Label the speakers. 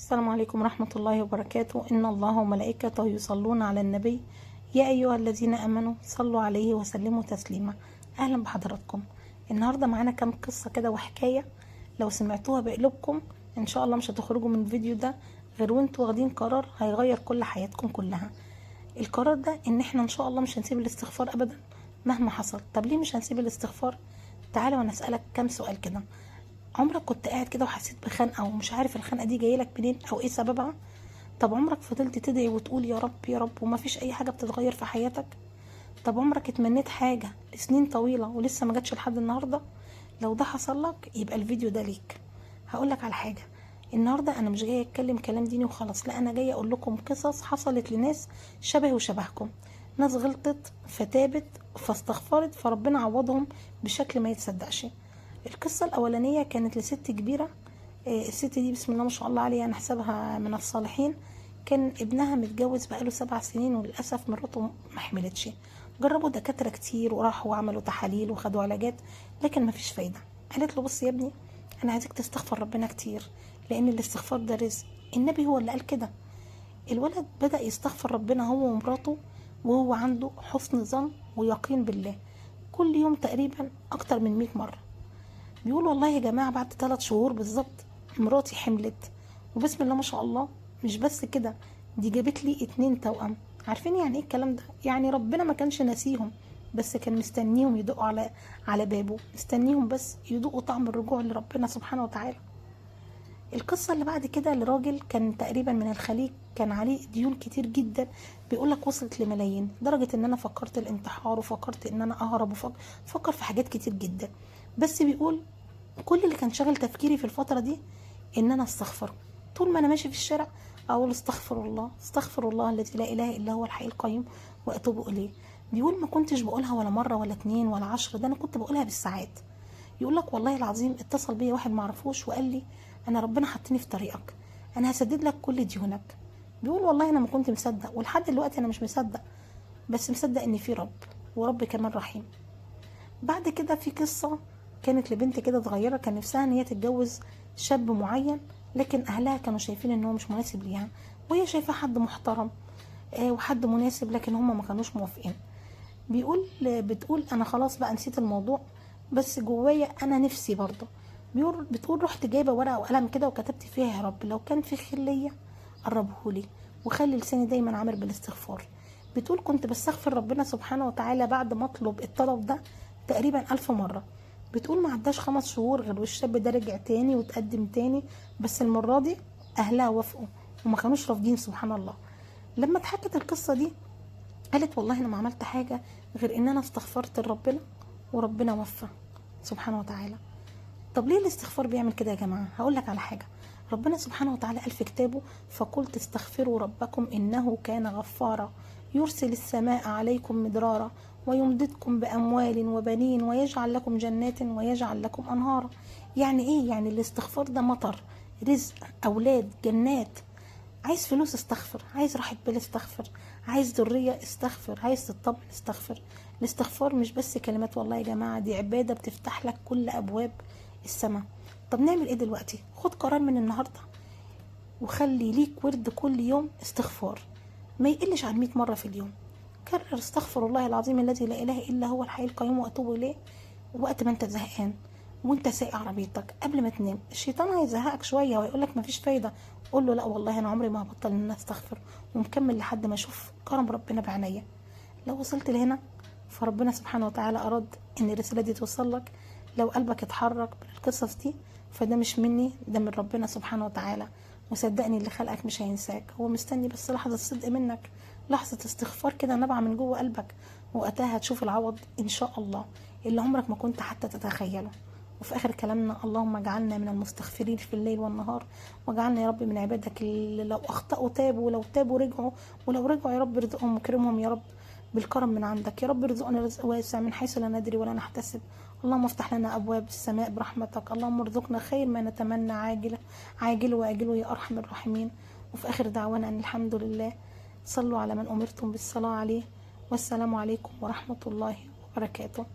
Speaker 1: السلام عليكم ورحمة الله وبركاته. إن الله وملائكته يصلون على النبي يا أيها الذين آمنوا صلوا عليه وسلموا تسليما. أهلا بحضراتكم. النهاردة معانا كام قصة كده وحكاية، لو سمعتوها بقلوبكم إن شاء الله مش هتخرجوا من الفيديو ده غير وانتوا واخدين قرار هيغير كل حياتكم كلها. القرار ده إن احنا إن شاء الله مش هنسيب الاستغفار أبدا مهما حصل. طب ليه مش هنسيب الاستغفار؟ تعالى وانا أسألك كام سؤال كده. عمرك كنت قاعد كده وحسيت بخنقه ومش عارف الخنقه دي جايه لك منين او ايه سببها؟ طب عمرك فضلت تدعي وتقول يا رب يا رب وما فيش اي حاجه بتتغير في حياتك؟ طب عمرك اتمنيت حاجه لسنين طويله ولسه ما جاتش لحد النهارده؟ لو ده حصل لك يبقى الفيديو ده ليك. هقول لك على حاجه. النهارده انا مش جايه اتكلم كلام ديني وخلاص، لا انا جايه اقول لكم قصص حصلت لناس شبه وشبهكم، ناس غلطت فتابت فاستغفرت فربنا عوضهم بشكل ما يتصدقش. القصة الأولانية كانت لست كبيرة. الست دي بسم الله ما شاء الله عليها نحسبها من الصالحين. كان ابنها متجوز بقاله 7 سنين وللأسف مراته ما حملتش. جربوا دكاترة كتير وراحوا وعملوا تحاليل وخدوا علاجات لكن ما فيش فايدة. قالت له بص يا ابني، أنا عايزك تستغفر ربنا كتير لأن الاستغفار ده رزق، النبي هو اللي قال كده. الولد بدأ يستغفر ربنا هو ومراته وهو عنده حسن ظن ويقين بالله، كل يوم تقريبا أكتر من 100 مرة. بيقول والله يا جماعة بعد 3 شهور بالظبط مراتي حملت، وبسم الله ما شاء الله مش بس كده، دي جابت لي 2 توأم. عارفين يعني ايه الكلام ده؟ يعني ربنا ما كانش ناسيهم بس كان مستنيهم يدقوا على بابه، مستنيهم بس يدوقوا طعم الرجوع لربنا سبحانه وتعالى. القصة اللي بعد كده لراجل كان تقريبا من الخليج، كان عليه ديون كتير جدا، بيقولك وصلت لملايين، لدرجة ان انا فكرت الانتحار وفكرت ان انا اهرب وفكر في حاجات كتير جدا. بس بيقول كل اللي كان شاغل تفكيري في الفترة دي ان انا استغفره. طول ما انا ماشي في الشارع اقول استغفر الله استغفر الله الذي لا اله الا هو الحي القيوم واتوب اليه. بيقول ما كنتش بقولها ولا مرة ولا 2 ولا 10، ده انا كنت بقولها بالساعات. يقول لك والله العظيم اتصل بيا واحد معرفوش وقال لي انا ربنا حطني في طريقك، انا هسدد لك كل ديونك. بيقول والله انا ما كنت مصدق ولحد دلوقتي انا مش مصدق، بس مصدق ان في رب ورب كمان رحيم. بعد كده في قصة كانت لبنت كده صغيرة كان نفسها ان هي تتجوز شاب معين، لكن اهلها كانوا شايفين ان هو مش مناسب ليها وهي شايفاه حد محترم وحد مناسب، لكن هم ما كانوش موافقين. بتقول انا خلاص بقى نسيت الموضوع بس جوايا انا نفسي برضه. بتقول رحت جايبه ورقه وقلم كده وكتبت فيها يا رب لو كان في خير ليا قربهولي وخلي لساني دايما عامر بالاستغفار. بتقول كنت بستغفر ربنا سبحانه وتعالى بعد ما اطلب الطلب ده تقريبا 1000 مرة. بتقول ما عداش 5 شهور غير والشاب ده رجع تاني وتقدم تاني، بس المرة دي اهلها وافقوا وما كانوش رافضين سبحان الله. لما اتحكت القصة دي قالت والله انا ما عملت حاجة غير ان انا استغفرت لربنا وربنا وفى سبحانه وتعالى. طب ليه الاستغفار بيعمل كده يا جماعة؟ هقول لك على حاجة. ربنا سبحانه وتعالى قال في كتابه فقلت استغفروا ربكم إنه كان غفارا يرسل السماء عليكم مدرارا ويمددكم بأموال وبنين ويجعل لكم جنات ويجعل لكم أنهارا. يعني إيه؟ يعني الاستغفار ده مطر، رزق، أولاد، جنات. عايز فلوس استغفر، عايز راحة بال استغفر، عايز ذرية استغفر، عايز تطمن استغفر. الاستغفار مش بس كلمات والله يا جماعة، دي عبادة بتفتح لك كل أبواب السماء. طب نعمل ايه دلوقتي؟ خد قرار من النهاردة وخلي ليك ورد كل يوم استغفار ما يقلش عن 100 مرة في اليوم. كرر استغفر الله العظيم الذي لا اله الا هو الحي القيوم واتوب اليه وقت ما انت زهقان وانت سايق عربيتك قبل ما تنام. الشيطان هيزهقك شويه ويقولك مفيش فايده، قول له لا والله انا عمري ما هبطل ان انا استغفر ومكمل لحد ما اشوف كرم ربنا بعينيا. لو وصلت لهنا فربنا سبحانه وتعالى اراد ان الرساله دي توصل لك. لو قلبك اتحرك بالقصص دي فده مش مني، ده من ربنا سبحانه وتعالى. وصدقني اللي خلقك مش هينساك، هو مستني بس لحظه صدق منك، لحظه استغفار كده نابعه من جوه قلبك، وقتها هتشوف العوض ان شاء الله اللي عمرك ما كنت حتى تتخيله. وفي اخر كلامنا اللهم اجعلنا من المستغفرين في الليل والنهار، واجعلنا يا رب من عبادك اللي لو اخطأوا تابوا ولو تابوا رجعوا، ولو رجعوا يا رب ارزقهم وكرمهم يا رب بالكرم من عندك. يا رب ارزقنا رزق واسع من حيث لا ندري ولا نحتسب. اللهم افتح لنا ابواب السماء برحمتك، اللهم ارزقنا خير ما نتمنى عاجله واجله يا ارحم الراحمين. وفي اخر دعوانا ان الحمد لله. صلوا على من امرتم بالصلاة عليه، والسلام عليكم ورحمة الله وبركاته.